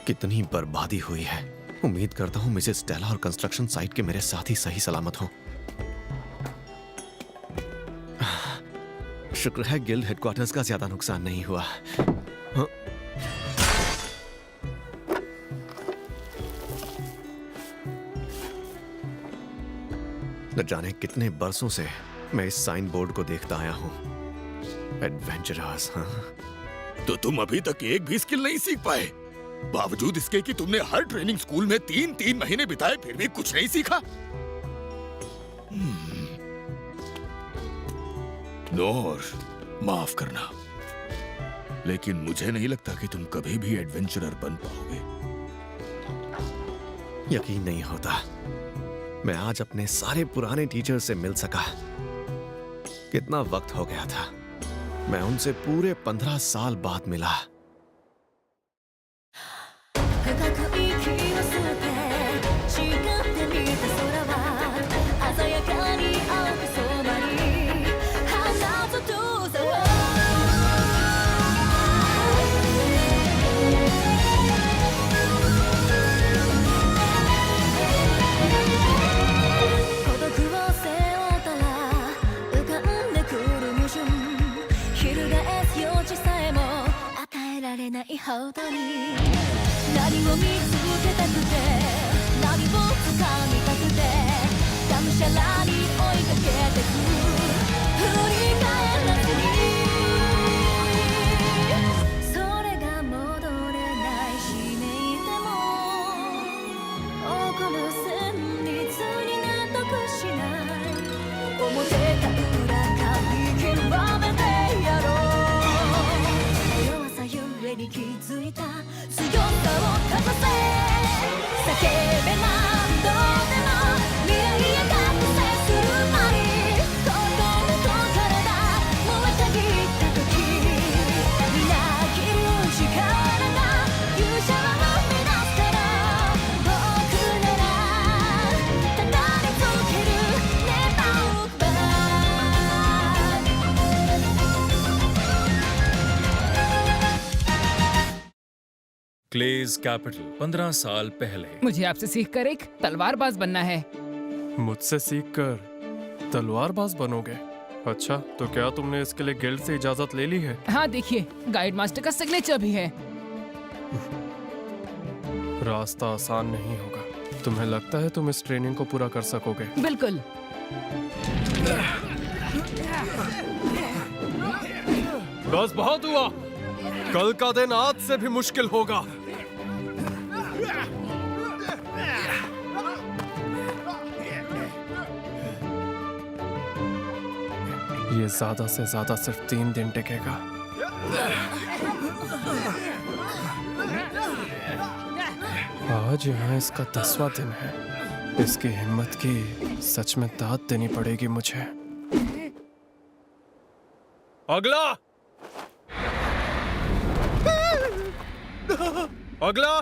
कितनी बर्बादी हुई है। उम्मीद करता हूँ मिसेस स्टेला और कंस्ट्रक्शन साइट के मेरे साथी सही सलामत हों। शुक्र है गिल्ड हेडक्वार्टर्स का ज्यादा नुकसान नहीं हुआ। हाँ? न जाने कितने बरसों से मैं इस साइन बोर्ड को देखता आया हूं। एडवेंचरर्स। हाँ? तो तुम अभी तक एक भी स्किल नहीं सीख पाए, बावजूद इसके कि तुमने हर ट्रेनिंग स्कूल में 3-3 महीने बिताए, फिर भी कुछ नहीं सीखा। नोर, माफ करना, लेकिन मुझे नहीं लगता कि तुम कभी भी एडवेंचरर बन पाओगे। यकीन नहीं होता। मैं आज अपने सारे पुराने टीचर से मिल सका। कितना वक्त हो गया था। मैं उनसे पूरे 15 साल बाद मिला। क्लेज कैपिटल 15 साल पहले। मुझे आपसे सीखकर एक तलवारबाज बनना है। मुझसे सीखकर तलवारबाज बनोगे? अच्छा, तो क्या तुमने इसके लिए गिल्ड से इजाजत ले ली है? हाँ देखिए, गाइड मास्टर का सिग्नेचर भी है। रास्ता आसान नहीं होगा। तुम्हें लगता है तुम इस ट्रेनिंग को पूरा कर सकोगे? बिल्कुल। बस बहुत हुआ। कल का दिन आज से भी मुश्किल होगा। ये ज्यादा से ज्यादा सिर्फ 3 दिन टिकेगा। आज यहाँ इसका 10वां दिन है। इसकी हिम्मत की सच में दाद देनी पड़ेगी मुझे। अगला अगला।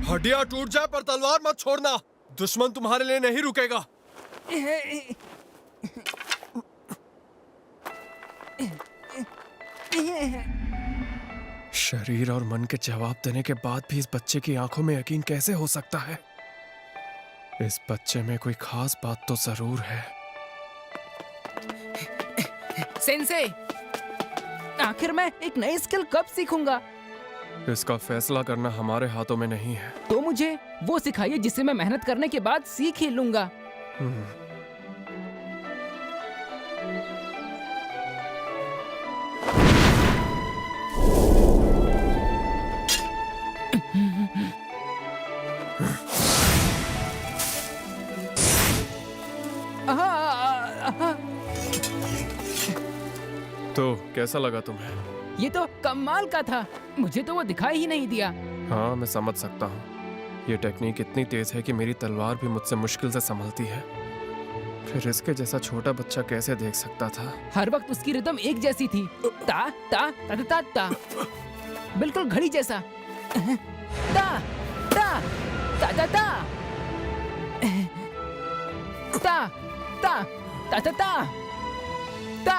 हड्डियां टूट जाए पर तलवार मत छोड़ना। दुश्मन तुम्हारे लिए नहीं रुकेगा। शरीर और मन के जवाब देने के बाद भी इस बच्चे की आंखों में यकीन कैसे हो सकता है? इस बच्चे में कोई खास बात तो जरूर है। सेंसे, आखिर मैं एक नई स्किल कब सीखूंगा? इसका फैसला करना हमारे हाथों में नहीं है। तो मुझे वो सिखाइए जिसे मैं मेहनत करने के बाद सीख ही लूंगा। तो कैसा लगा तुम्हें? ये तो कमाल का था। मुझे तो वो दिखाई ही नहीं दिया। हाँ, मैं समझ सकता हूँ। ये टेक्निक इतनी तेज है कि मेरी तलवार भी मुझसे मुश्किल से संभलती है। फिर इसके जैसा छोटा बच्चा कैसे देख सकता था? हर वक्त उसकी रिदम एक जैसी थी। ता ता ता ता ता, बिल्कुल घड़ी जैसा। ता ता ता ता ता ता ता ता ता ता ता ता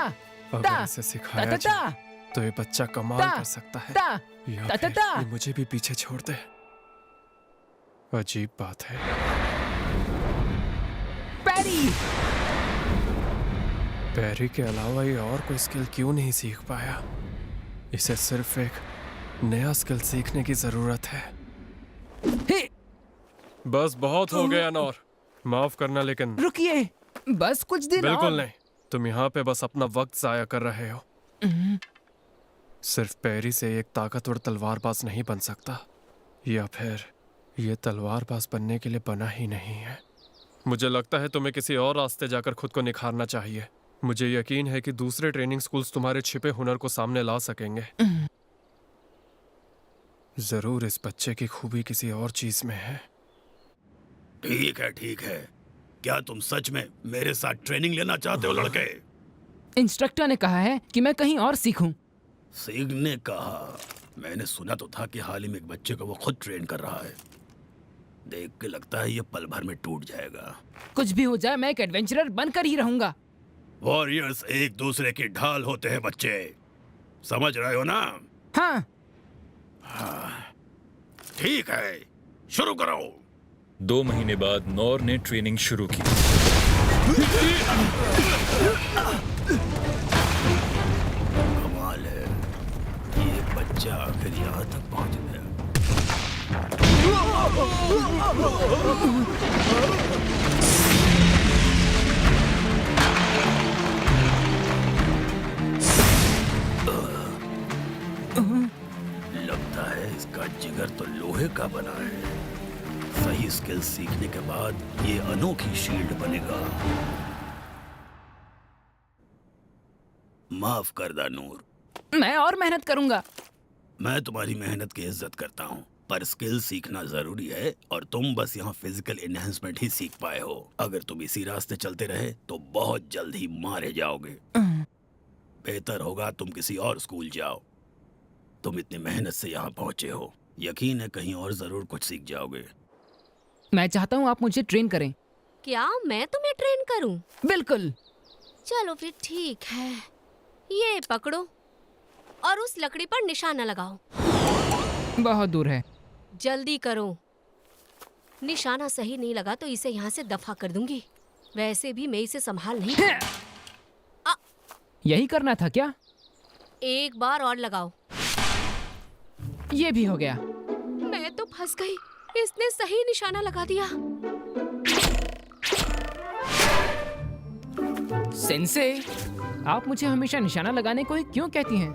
अगर ता इसे ता सिखाया ता जाए तो ये बच्चा कमाल ता कर सकता है, ता या ता ता फिर ता। ये मुझे भी पीछे छोड़ दे। अजीब बात है। पैरी। पैरी के अलावा ये और कोई स्किल क्यों नहीं सीख पाया? इसे सिर्फ एक नया स्किल सीखने की जरूरत है। हे, बस बहुत हो गया नौर, माफ करना, लेकिन रुकिए, बस कुछ दिन बिल्कुल और। नहीं। तुम यहाँ पे बस अपना वक्त जाया कर रहे हो। सिर्फ पैरी से एक ताकतवर तलवारबाज नहीं बन सकता, या फिर ये तलवारबाज बनने के लिए बना ही नहीं है। मुझे लगता है तुम्हें किसी और रास्ते जाकर खुद को निखारना चाहिए। मुझे यकीन है कि दूसरे ट्रेनिंग स्कूल्स तुम्हारे छिपे हुनर को सामने ला सकेंगे। जरूर इस बच्चे की खूबी किसी और चीज में है। ठीक है, ठीक है। क्या तुम सच में मेरे साथ ट्रेनिंग लेना चाहते हो लड़के? इंस्ट्रक्टर ने कहा है कि मैं कहीं और सीखूं। सीखने कहा? मैंने सुना तो था कि हाल ही में एक बच्चे को वो खुद ट्रेन कर रहा है। देख के लगता है ये पल भर में टूट जाएगा। कुछ भी हो जाए, मैं एक एडवेंचरर बनकर ही रहूंगा। वॉरियर्स एक दूसरे की ढाल होते हैं बच्चे, समझ रहे हो ना? हाँ। ठीक है, शुरू करो। 2 महीने बाद नौर ने ट्रेनिंग शुरू की। कमाल है, ये बच्चा आखिर यहाँ तक पहुँच गया। लगता है इसका जिगर तो लोहे का बना है। सही स्किल सीखने के बाद ये अनोखी शील्ड बनेगा। माफ कर दा नूर, मैं और मेहनत करूंगा। मैं तुम्हारी मेहनत की इज्जत करता हूँ, पर स्किल सीखना जरूरी है और तुम बस यहाँ फिजिकल एनहांसमेंट ही सीख पाए हो। अगर तुम इसी रास्ते चलते रहे तो बहुत जल्द ही मारे जाओगे। बेहतर होगा तुम किसी और स्कूल जाओ। तुम इतनी मेहनत से यहाँ पहुँचे हो, यकीन है कहीं और जरूर कुछ सीख जाओगे। मैं चाहता हूँ आप मुझे ट्रेन करें। क्या मैं तुम्हें ट्रेन करूं? बिल्कुल। चलो फिर ठीक है, ये पकड़ो और उस लकड़ी पर निशाना लगाओ। बहुत दूर है। जल्दी करो, निशाना सही नहीं लगा तो इसे यहाँ से दफा कर दूंगी। वैसे भी मैं इसे संभाल नहीं। यही करना था क्या? एक बार और लगाओ। ये भी हो गया। मैं तो फंस गई, इसने सही निशाना लगा दिया। सेंसे, आप मुझे हमेशा निशाना लगाने को ही क्यों कहती हैं?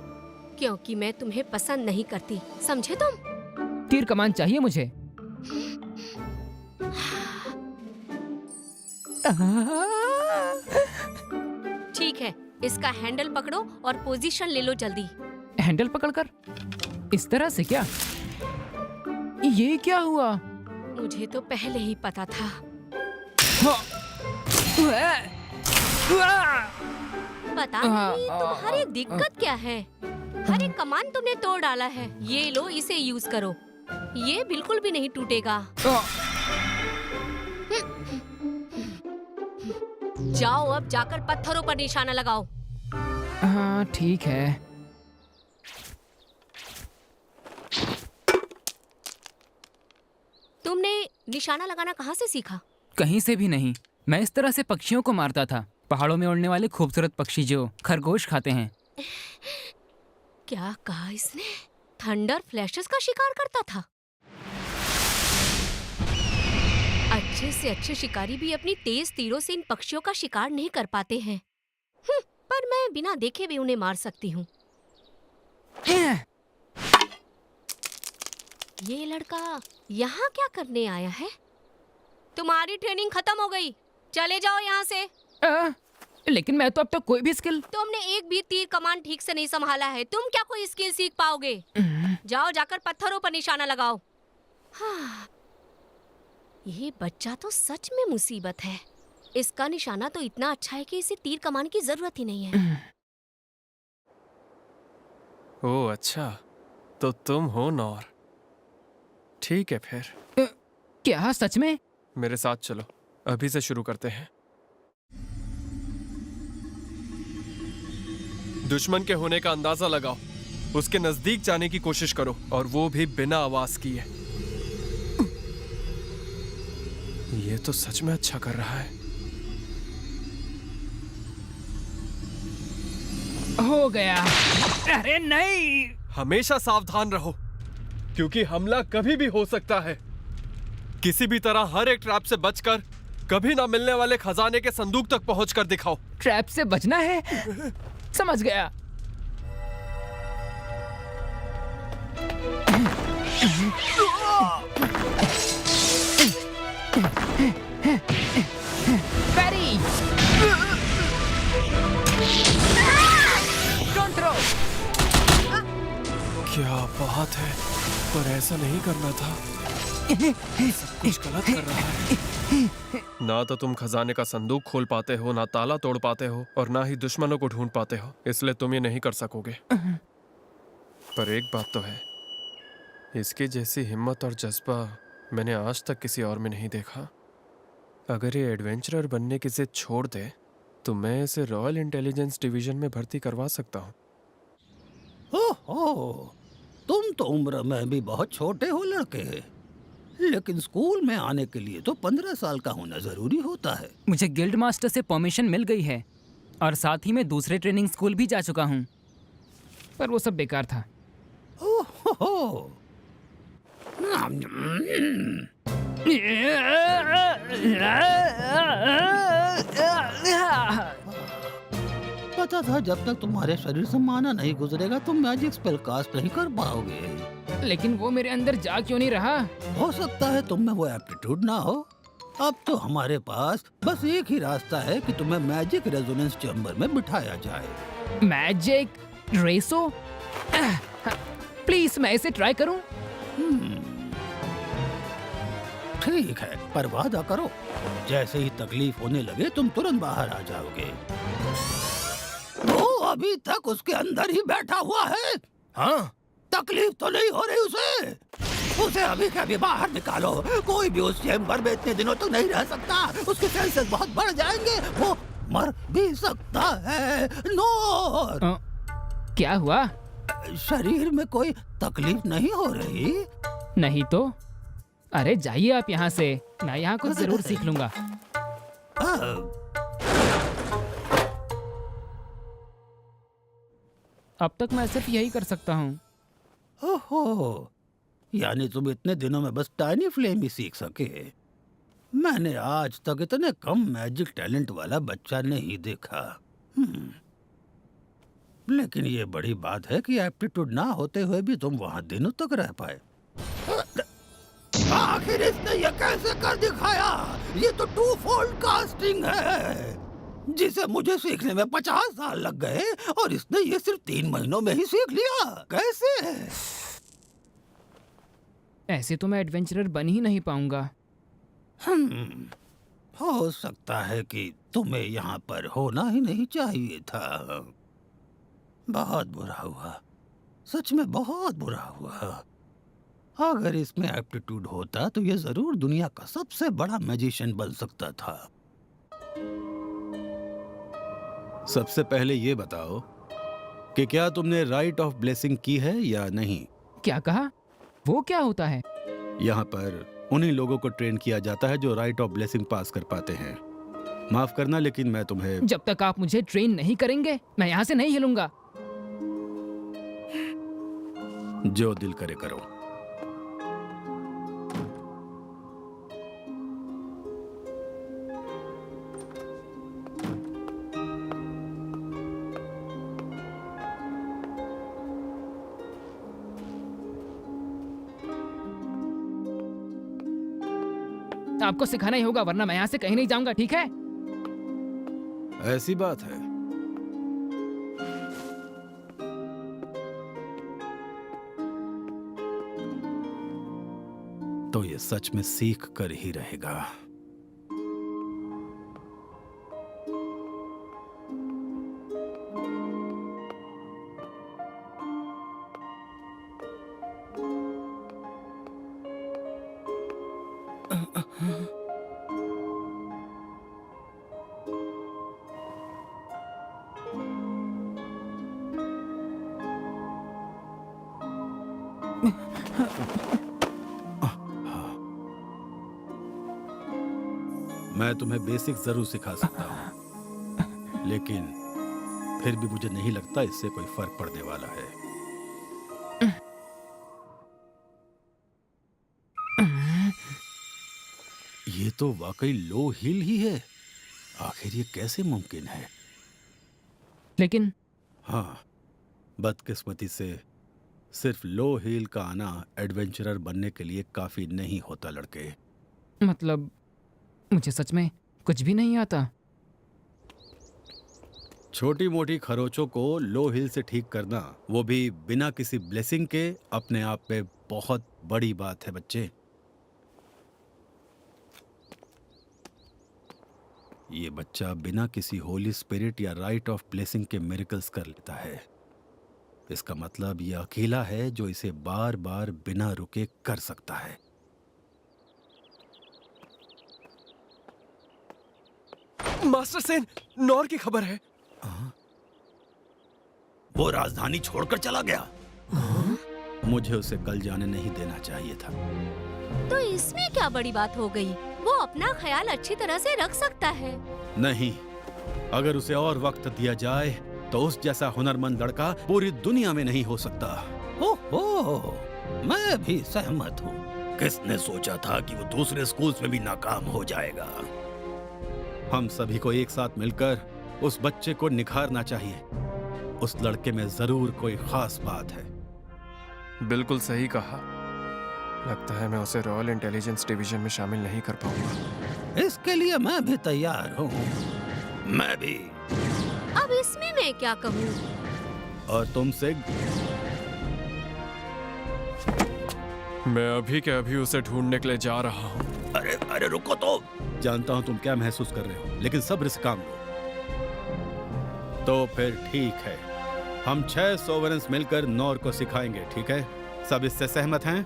क्योंकि मैं तुम्हें पसंद नहीं करती, समझे तुम? तीर कमान चाहिए मुझे। ठीक है, इसका हैंडल पकड़ो और पोजीशन ले लो जल्दी। हैंडल पकड़कर? इस तरह से क्या? ये क्या हुआ? मुझे तो पहले ही पता था। पता नहीं तुम्हारी दिक्कत क्या है। हर एक कमान तुमने तोड़ डाला है। ये लो, इसे यूज करो, ये बिल्कुल भी नहीं टूटेगा। जाओ अब जाकर पत्थरों पर निशाना लगाओ। हाँ ठीक है। तुमने निशाना लगाना कहाँ से सीखा? कहीं से भी नहीं, मैं इस तरह से पक्षियों को मारता था। पहाड़ों में उड़ने वाले खूबसूरत पक्षी जो खरगोश खाते हैं। क्या कहा इसने? थंडर फ्लैशेस का शिकार करता था। अच्छे से अच्छे शिकारी भी अपनी तेज तीरों से इन पक्षियों का शिकार नहीं कर पाते हैं। पर मैं बिना देखे भी उन्हें मार सकती हूँ। ये लड़का यहाँ क्या करने आया है? तुम्हारी ट्रेनिंग खत्म हो गई, चले जाओ यहाँ से। लेकिन मैं तो अब तक कोई भी स्किल। तुमने एक भी तीर कमान ठीक से नहीं संभाला है, तुम क्या कोई स्किल सीख पाओगे? जाओ जाकर पत्थरों पर निशाना लगाओ। हाँ, ये बच्चा तो सच में मुसीबत है। इसका निशाना तो इतना अच्छा है कि इसे तीर कमान की जरूरत ही नहीं है। ओह अच्छा, तो तुम हो नौर। ठीक है फिर। क्या सच में? मेरे साथ चलो, अभी से शुरू करते हैं। दुश्मन के होने का अंदाजा लगाओ, उसके नजदीक जाने की कोशिश करो, और वो भी बिना आवाज किए। ये तो सच में अच्छा कर रहा है। हो गया। अरे नहीं। हमेशा सावधान रहो, क्योंकि हमला कभी भी हो सकता है। किसी भी तरह हर एक ट्रैप से बचकर कभी ना मिलने वाले खजाने के संदूक तक पहुंचकर दिखाओ। ट्रैप से बचना है? समझ गया। पैरी, डोंट थ्रो। क्या बात है, पर ऐसा नहीं करना था। सब कुछ गलत कर रहा है। ना तो तुम खजाने का संदूक खोल पाते हो, ना ताला तोड़ पाते हो, और ना ही दुश्मनों को ढूंढ पाते हो, इसलिए तुम ये नहीं कर सकोगे। पर एक बात तो है, इसकी जैसी हिम्मत और जज्बा मैंने आज तक किसी और में नहीं देखा। अगर ये एडवेंचरर बनने की जिद छोड़ दे तो मैं इसे रॉयल इंटेलिजेंस डिवीजन में भर्ती करवा सकता हूँ। ओहो, तुम तो उम्र में भी बहुत छोटे हो लड़के, लेकिन स्कूल में आने के लिए तो 15 साल का होना जरूरी होता है। मुझे गिल्ड मास्टर से परमिशन मिल गई है, और साथ ही मैं दूसरे ट्रेनिंग स्कूल भी जा चुका हूँ, पर वो सब बेकार था। ओहो, पता था जब तक तुम्हारे शरीर से माना नहीं गुजरेगा तुम मैजिक स्पेल कास्ट नहीं कर पाओगे। लेकिन वो मेरे अंदर जा क्यों नहीं रहा? हो सकता है तुम में वो एप्टीट्यूड ना हो। अब तो हमारे पास बस एक ही रास्ता है कि तुम्हें मैजिक रेजोनेंस चैम्बर में बिठाया जाए। Magic Resso? प्लीज मैं इसे ट्राई करूं? ठीक है, पर वादा करो जैसे ही तकलीफ होने लगे तुम तुरंत बाहर आ जाओगे। वो अभी तक उसके अंदर ही बैठा हुआ है। हाँ, तकलीफ तो नहीं हो रही उसे अभी के अभी बाहर निकालो। कोई भी उस चैम्बर में इतने दिनों तक नहीं रह सकता, उसके सेंसेस बहुत बढ़ जाएंगे, वो मर भी सकता है। नोर, क्या हुआ? शरीर में कोई तकलीफ नहीं हो रही? नहीं तो। अरे जाइए आप यहाँ से, मैं यहाँ कुछ जरूर सीख लूंगा। अब तक मैं सिर्फ यही कर सकता हूँ। ओहो, यानी तुम इतने दिनों में बस टाइनी फ्लेम ही सीख सके। मैंने आज तक इतने कम मैजिक टैलेंट वाला बच्चा नहीं देखा। लेकिन ये बड़ी बात है कि एप्टीट्यूड ना होते हुए भी तुम वहां दिनों तक रह पाए। आखिर इसने ये कैसे कर दिखाया? ये तो टू फोल्ड कास्टिंग है, जिसे मुझे सीखने में 50 साल लग गए और इसने ये सिर्फ 3 महीनों में ही सीख लिया। कैसे? ऐसे तो मैं एडवेंचरर बन ही नहीं पाऊंगा। हो सकता है कि तुम्हें यहाँ पर होना ही नहीं चाहिए था। बहुत बुरा हुआ, सच में बहुत बुरा हुआ। अगर इसमें एप्टीट्यूड होता तो ये जरूर दुनिया का सबसे बड़ा मैजिशियन बन सकता था। सबसे पहले ये बताओ कि क्या तुमने राइट ऑफ ब्लेसिंग की है या नहीं? क्या कहा? वो क्या होता है? यहाँ पर उन्हीं लोगों को ट्रेन किया जाता है जो राइट ऑफ ब्लेसिंग पास कर पाते हैं। माफ करना, लेकिन मैं तुम्हें... जब तक आप मुझे ट्रेन नहीं करेंगे मैं यहाँ से नहीं हिलूंगा। जो दिल करे करो। आपको सिखाना ही होगा, वरना मैं यहाँ से कहीं नहीं जाऊंगा, ठीक है? ऐसी बात है। तो ये सच में सीख कर ही रहेगा। मैं तुम्हें बेसिक जरूर सिखा सकता हूँ, लेकिन फिर भी मुझे नहीं लगता इससे कोई फर्क पड़ने वाला है। ये तो वाकई लो हिल ही है। आखिर ये कैसे मुमकिन है? लेकिन हाँ, बदकिस्मती से सिर्फ लो हिल का आना एडवेंचरर बनने के लिए काफी नहीं होता लड़के। मतलब मुझे सच में कुछ भी नहीं आता। छोटी मोटी खरोचों को लो हिल से ठीक करना, वो भी बिना किसी ब्लेसिंग के, अपने आप में बहुत बड़ी बात है बच्चे। ये बच्चा बिना किसी होली स्पिरिट या राइट ऑफ ब्लेसिंग के मिरेकल्स कर लेता है। इसका मतलब ये अकेला है जो इसे बार बार बिना रुके कर सकता है। मास्टर सेन, नॉर की खबर है। वो राजधानी छोड़कर चला गया। मुझे उसे कल जाने नहीं देना चाहिए था। तो इसमें क्या बड़ी बात हो गई? वो अपना ख्याल अच्छी तरह से रख सकता है। नहीं, अगर उसे और वक्त दिया जाए तो उस जैसा हुनरमंद लड़का पूरी दुनिया में नहीं हो सकता। ओहो, मैं भी सहमत हूँ। किसने सोचा था कि वो दूसरे स्कूल्स में भी नाकाम हो जाएगा? हम सभी को एक साथ मिलकर उस बच्चे को निखारना चाहिए। उस लड़के में जरूर कोई खास बात है। बिल्कुल सही कहा। लगता है मैं उसे रॉयल इंटेलिजेंस डिवीजन में शामिल नहीं कर पाऊंगा। इसके लिए मैं भी तैयार हूँ। मैं भी। अब इसमें मैं क्या कहूँ? और तुम सिग? मैं अभी के अभी उसे ढूंढने के लिए जा रहा हूँ। अरे अरे रुको तो। जानता हूं तुम क्या महसूस कर रहे हो, लेकिन सब्र से काम लो। तो फिर ठीक है, हम 6 सोवरेंस मिलकर नॉर को सिखाएंगे, ठीक है? सब इससे सहमत हैं?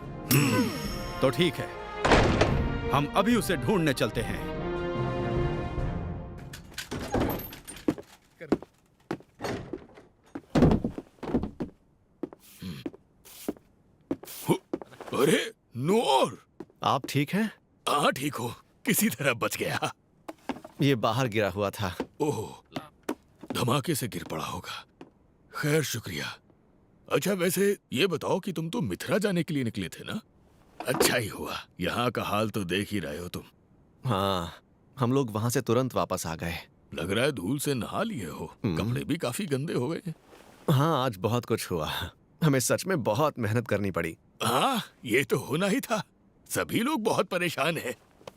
तो ठीक है, हम अभी उसे ढूंढने चलते हैं। अरे नूर, आप ठीक हैं? हाँ ठीक हो, किसी तरह बच गया। ये बाहर गिरा हुआ था। ओह, धमाके से गिर पड़ा होगा। खैर शुक्रिया। अच्छा वैसे ये बताओ कि तुम तो मिथिला जाने के लिए निकले थे ना? अच्छा ही हुआ, यहाँ का हाल तो देख ही रहे हो तुम। हाँ, हम लोग वहां से तुरंत वापस आ गए। लग रहा है धूल से नहा लिए हो। कपड़े भी काफी गंदे हो गए। हाँ, आज बहुत कुछ हुआ। हमें सच में बहुत मेहनत करनी पड़ी। हाँ, ये तो होना ही था। सभी लोग बहुत परेशान हैं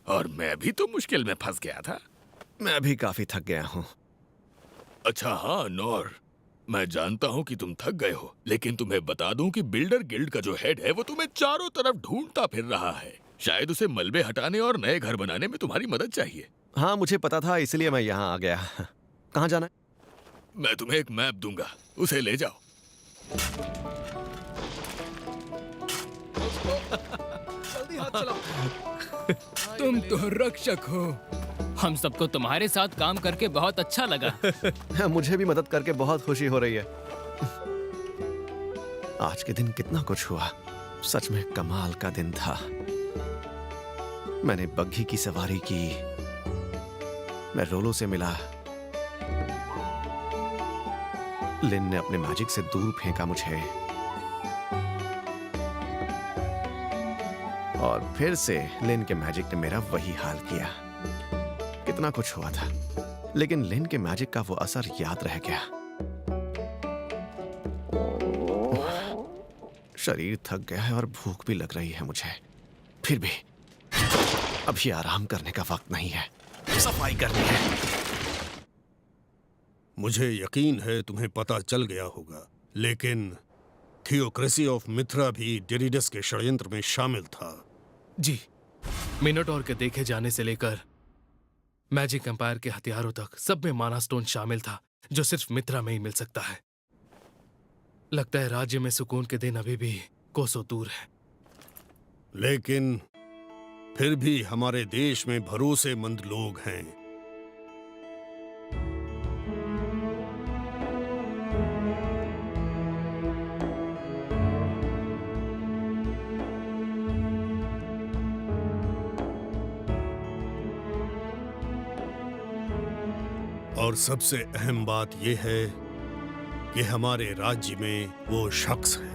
और मैं भी तो मुश्किल में फंस गया था। मैं भी काफी थक गया हूँ। अच्छा हाँ नौर, मैं जानता हूँ कि तुम थक गए हो, लेकिन तुम्हें बता दूं कि बिल्डर गिल्ड का जो हेड है वो तुम्हें चारों तरफ ढूंढता फिर रहा है। शायद उसे मलबे हटाने और नए घर बनाने में तुम्हारी मदद चाहिए। हाँ, मुझे पता था, इसलिए मैं यहाँ आ गया। कहाँ जाना है? मैं तुम्हें एक मैप दूंगा, उसे ले जाओ। तुम तो रक्षक हो। हम सबको तुम्हारे साथ काम करके बहुत अच्छा लगा। मुझे भी मदद करके बहुत खुशी हो रही है। आज के दिन कितना कुछ हुआ, सच में कमाल का दिन था। मैंने बग्घी की सवारी की, मैं रोलो से मिला, लिन ने अपने मैजिक से दूर फेंका मुझे, और फिर से लिन के मैजिक ने मेरा वही हाल किया। कितना कुछ हुआ था, लेकिन लिन के मैजिक का वो असर याद रह गया। शरीर थक गया है और भूख भी लग रही है मुझे। फिर भी अभी आराम करने का वक्त नहीं है, सफाई करनी है। मुझे यकीन है तुम्हें पता चल गया होगा, लेकिन थियोक्रेसी ऑफ मिथ्रा भी डेरिडस के षड्यंत्र में शामिल था। जी, मिनोटॉर के देखे जाने से लेकर मैजिक एम्पायर के हथियारों तक सब में माना स्टोन शामिल था, जो सिर्फ मिथ्रा में ही मिल सकता है। लगता है राज्य में सुकून के दिन अभी भी कोसों दूर है। लेकिन फिर भी हमारे देश में भरोसेमंद लोग हैं। और सबसे अहम बात यह है कि हमारे राज्य में वो शख्स है।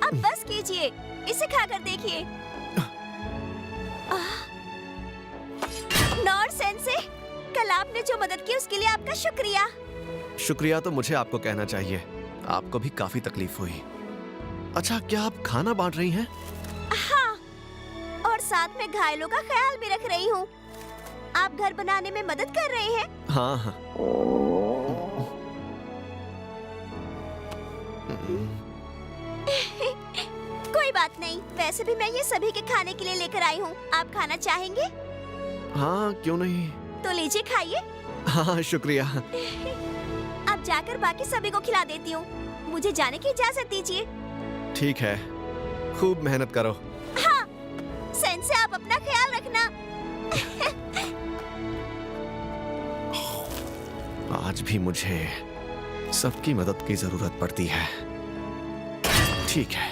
अब बस कीजिए, इसे खाकर देखिए। नॉर सेंसे, कल आपने जो मदद की उसके लिए आपका शुक्रिया। शुक्रिया तो मुझे आपको कहना चाहिए, आपको भी काफी तकलीफ हुई। अच्छा, क्या आप खाना बांट रही हैं? हाँ, और साथ में घायलों का ख्याल भी रख रही हूँ। आप घर बनाने में मदद कर रहे हैं? हाँ हाँ। कोई बात नहीं, वैसे भी मैं ये सभी के खाने के लिए लेकर आई हूँ। आप खाना चाहेंगे? हाँ, क्यों नहीं। तो लीजिए, खाइए। हाँ, शुक्रिया। अब जाकर बाकी सभी को खिला देती हूँ। मुझे जाने की इजाजत दीजिए। ठीक है, खूब मेहनत करो। हाँ, सेंसे आप अपना ख्याल रखना। आज भी मुझे सबकी मदद की जरूरत पड़ती है। ठीक है,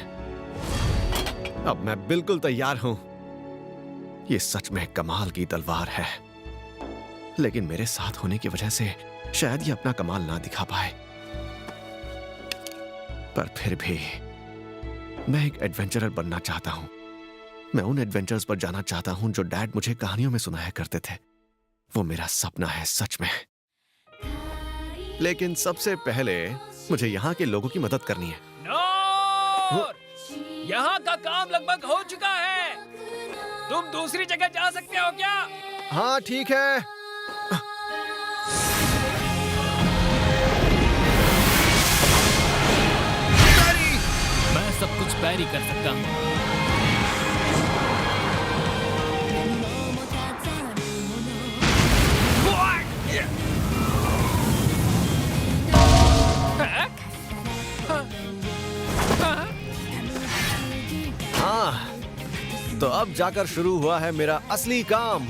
अब मैं बिल्कुल तैयार हूं। ये सच में कमाल की तलवार है, लेकिन मेरे साथ होने की वजह से शायद ये अपना कमाल ना दिखा पाए। पर फिर भी मैं एक एडवेंचरर बनना चाहता हूं। मैं उन एडवेंचर्स पर जाना चाहता हूं जो डैड मुझे कहानियों में सुनाया करते थे। वो मेरा सपना है सच में। लेकिन सबसे पहले मुझे यहाँ के लोगों की मदद करनी है। नोर! यहाँ का काम लगभग हो चुका है। तुम दूसरी जगह जा सकते हो क्या? हाँ, ठीक है। मैं सब कुछ पैरी कर सकता हूँ। हाँ, तो अब जाकर शुरू हुआ है मेरा असली काम।